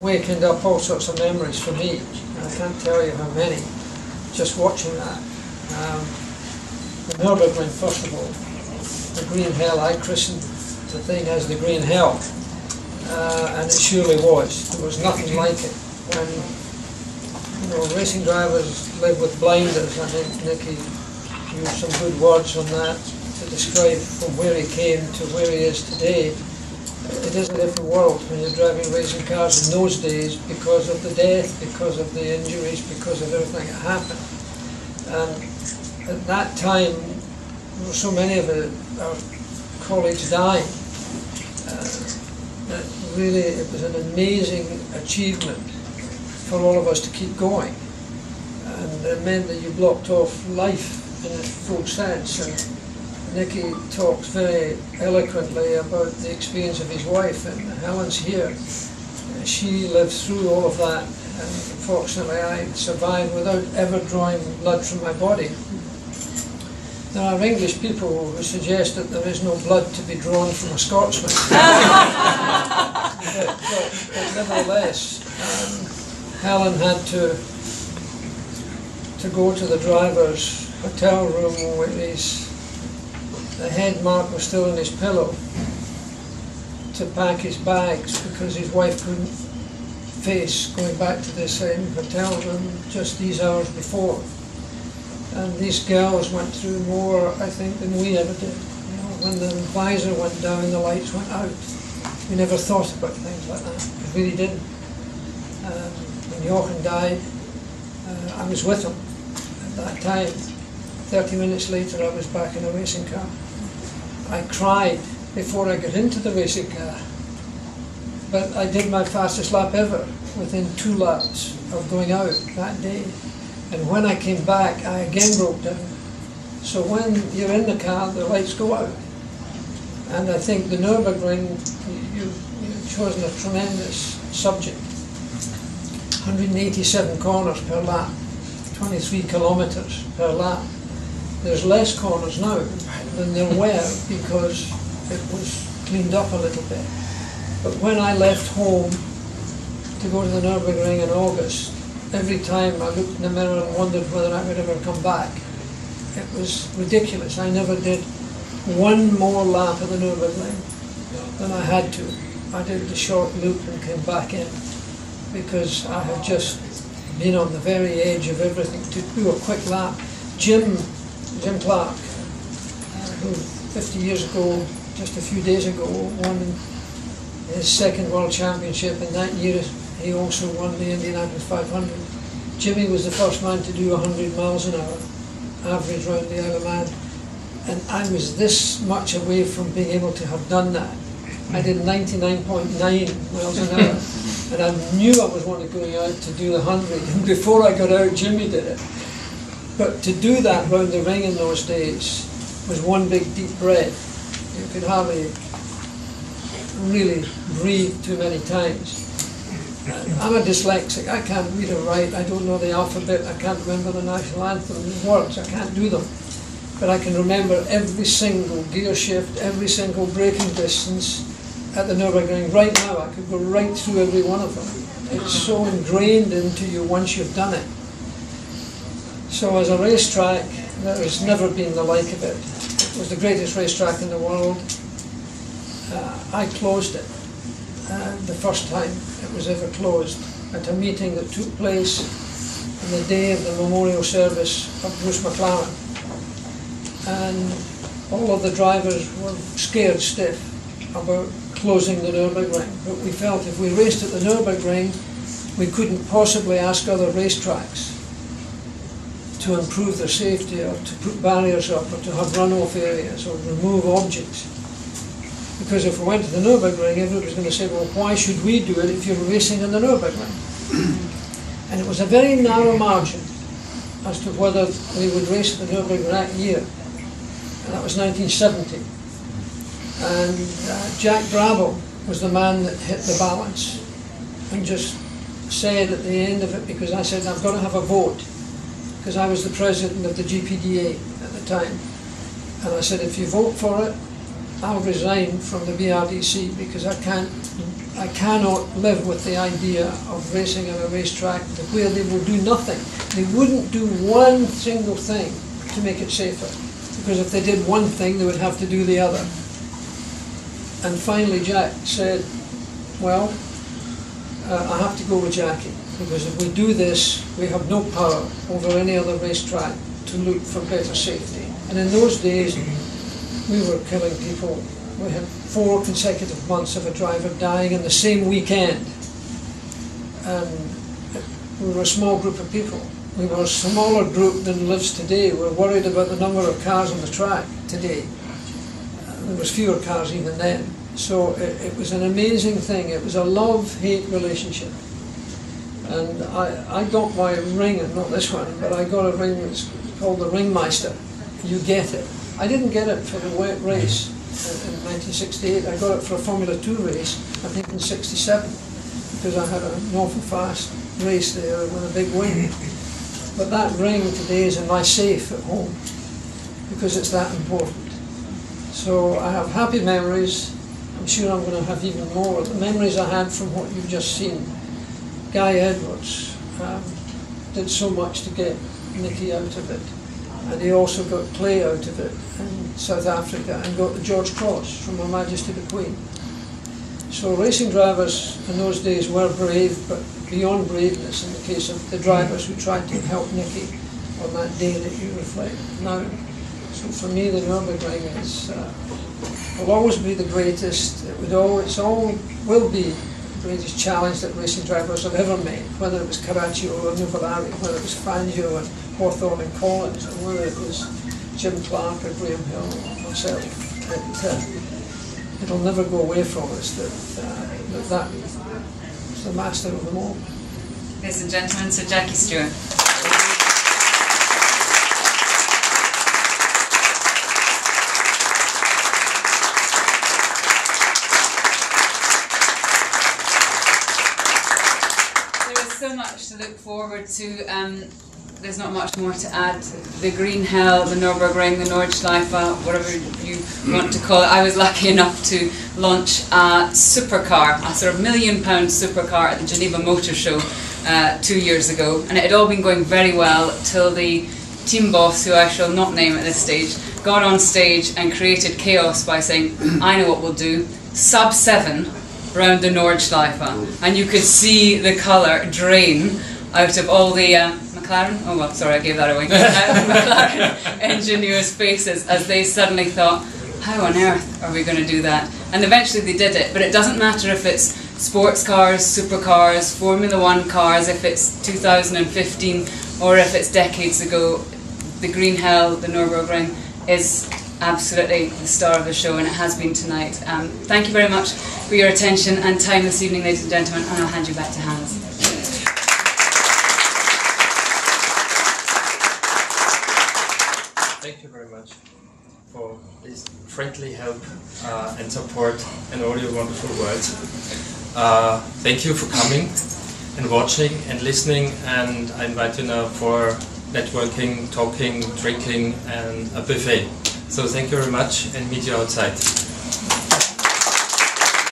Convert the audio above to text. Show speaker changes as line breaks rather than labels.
Wakened up all sorts of memories for me, and I can't tell you how many, just watching that. The Nürburgring, first of all, the Green Hell, I christened the thing as the Green Hell, and it surely was. There was nothing like it. When, you know, racing drivers live with blinders. I think Nicky used some good words on that to describe from where he came to where he is today. It is a different world when you're driving racing cars in those days because of the death, because of the injuries, because of everything that happened. And at that time, there were so many of our colleagues dying that really it was an amazing achievement for all of us to keep going. And it meant that you blocked off life in its full sense. And Nicky talks very eloquently about the experience of his wife, and Helen's here. She lived through all of that, and fortunately I survived without ever drawing blood from my body. There are English people who suggest that there is no blood to be drawn from a Scotsman. but nevertheless, Helen had to go to the driver's hotel room where the head mark was still in his pillow to pack his bags because his wife couldn't face going back to the same hotel room just these hours before. And these girls went through more, I think, than we ever did. You know, when the visor went down, the lights went out. We never thought about things like that. We really didn't. When Jochen died, I was with him at that time. 30 minutes later, I was back in a racing car. I cried before I got into the racing car, but I did my fastest lap ever within 2 laps of going out that day. And when I came back, I again broke down. So when you're in the car, the lights go out. And I think the Nürburgring, you've chosen a tremendous subject. 187 corners per lap, 23 kilometers per lap. There's less corners now than there were because it was cleaned up a little bit. But when I left home to go to the Nürburgring in August, every time I looked in the mirror and wondered whether I would ever come back. It was ridiculous. I never did one more lap of the Nürburgring than I had to. I did the short loop and came back in because I had just been on the very edge of everything. To do a quick lap, Jim Clark, who 50 years ago, just a few days ago, won his second World Championship, and that year he also won the Indianapolis 500. Jimmy was the first man to do 100 miles an hour, average round the Isle of Man, and I was this much away from being able to have done that. I did 99.9 miles an hour, and I knew I was wanting going out to do the 100, and before I got out, Jimmy did it. But to do that round the ring in those days was one big deep breath. You could hardly really breathe too many times. I'm a dyslexic. I can't read or write. I don't know the alphabet. I can't remember the national anthem words. I can't do them. But I can remember every single gear shift, every single braking distance at the Nürburgring. Right now, I could go right through every one of them. It's so ingrained into you once you've done it. So as a racetrack, there has never been the like of it. It was the greatest racetrack in the world. I closed it the first time it was ever closed at a meeting that took place on the day of the memorial service of Bruce McLaren. And all of the drivers were scared stiff about closing the Nürburgring. But we felt if we raced at the Nürburgring, we couldn't possibly ask other racetracks to improve their safety or to put barriers up or to have runoff areas or remove objects. Because if we went to the Nürburgring, everybody was going to say, well, why should we do it if you're racing in the Nürburgring? And it was a very narrow margin as to whether we would race at the Nürburgring that year. And that was 1970. And Jack Brabham was the man that hit the balance and just said at the end of it, because I said, I've got to have a vote, because I was the president of the GPDA at the time. And I said, if you vote for it, I'll resign from the BRDC because I cannot live with the idea of racing on a racetrack where they will do nothing. They wouldn't do one single thing to make it safer, because if they did one thing they would have to do the other. And finally Jack said, well, I have to go with Jackie, because if we do this we have no power over any other racetrack to look for better safety. And in those days we were killing people. We had 4 consecutive months of a driver dying in the same weekend. And we were a small group of people. We were a smaller group than lives today. We're worried about the number of cars on the track today. There was fewer cars even then. So it was an amazing thing. It was a love-hate relationship. And I got my ring, and not this one, but I got a ring that's called the Ringmeister. You get it. I didn't get it for the race in 1968. I got it for a Formula 2 race, I think in '67, because I had an awful fast race there with a big win. But that ring today is in my safe at home, because it's that important. So I have happy memories. I'm sure I'm going to have even more. The memories I had from what you've just seen. Guy Edwards did so much to get Nicky out of it. And he also got Clay out of it in South Africa, and got the George Cross from Her Majesty the Queen. So racing drivers in those days were brave, but beyond braveness in the case of the drivers who tried to help Nicky on that day that you reflect now. So for me the Nürburgring will always be the greatest. It will be the greatest challenge that racing drivers have ever made, whether it was Caraccio or Nuvolari, whether it was Fangio and Hawthorne and Collins, or whether it was Jim Clark or Graham Hill or myself. It'll never go away from us that is the master of them all.
Ladies and gentlemen, Sir Jackie Stewart. So much to look forward to. There's not much more to add. The Green Hell, the Nürburgring, the Nordschleife, whatever you want to call it. I was lucky enough to launch a supercar, a sort of £1 million supercar at the Geneva Motor Show 2 years ago, and it had all been going very well till the team boss, who I shall not name at this stage, got on stage and created chaos by saying, I know what we'll do, sub 7 round the Nordschleife, and you could see the colour drain out of all the McLaren, oh well, sorry I gave that away, McLaren engineers' faces as they suddenly thought, how on earth are we going to do that? And eventually they did it, but it doesn't matter if it's sports cars, supercars, Formula 1 cars, if it's 2015 or if it's decades ago. The Green Hell, the Nürburgring, is absolutely the star of the show, and it has been tonight. Thank you very much for your attention and time this evening, ladies and gentlemen, and I'll hand you back to Hans.
Thank you very much for this friendly help and support and all your wonderful words. Thank you for coming and watching and listening, and I invite you now for networking, talking, drinking and a buffet. So thank you very much, and meet you outside.